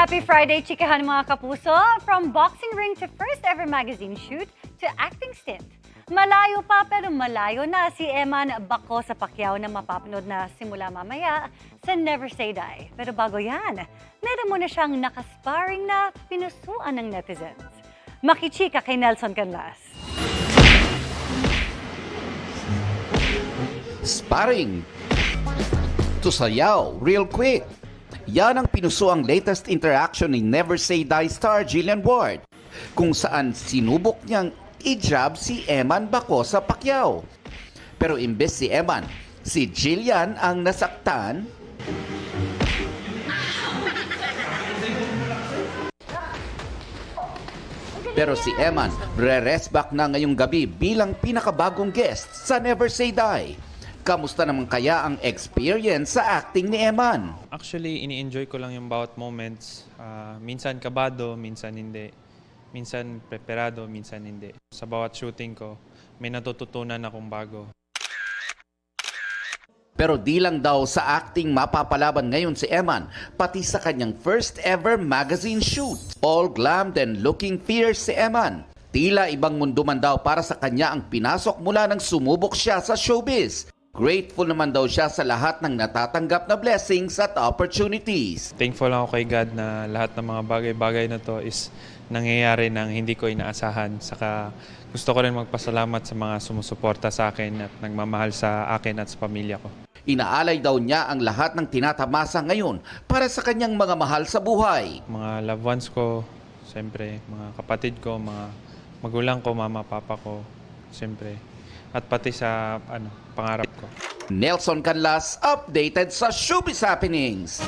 Happy Friday, chikahan mga kapuso! From boxing ring to first ever magazine shoot to acting stint. Malayo pa pero malayo na si Eman Bako sa Pacquiao na mapapanood na simula mamaya sa Never Say Die. Pero bago yan, meron muna siyang nakasparring na pinusuan ng netizens. Makichika kay Nelson Canlas. Sparring to sayaw real quick. Yan ang pinuso ang latest interaction ni Never Say Die star Jillian Ward, kung saan sinubok niyang i-jab si Eman Bako sa Pacquiao. Pero imbes si Eman, si Jillian ang nasaktan. Pero si Eman re-rest back na ngayong gabi bilang pinakabagong guest sa Never Say Die. Kamusta naman kaya ang experience sa acting ni Eman? Actually, ini-enjoy ko lang yung bawat moments. Minsan kabado, minsan hindi. Minsan preparado, minsan hindi. Sa bawat shooting ko, may natututunan akong bago. Pero di lang daw sa acting mapapalaban ngayon si Eman, pati sa kanyang first ever magazine shoot. All glammed and looking fierce si Eman. Tila ibang mundo man daw para sa kanya ang pinasok mula nang sumubok siya sa showbiz. Grateful naman daw siya sa lahat ng natatanggap na blessings at opportunities. Thankful ako kay God na lahat ng mga bagay-bagay na to is nangyayari nang hindi ko inaasahan. Saka gusto ko rin magpasalamat sa mga sumusuporta sa akin at nagmamahal sa akin at sa pamilya ko. Inaalay daw niya ang lahat ng tinatamasa ngayon para sa kanyang mga mahal sa buhay. Mga loved ones ko, siyempre, mga kapatid ko, mga magulang ko, mama, papa ko, siyempre. At pati sa pangarap ko. Nelson Canlas, updated sa Showbiz Happenings.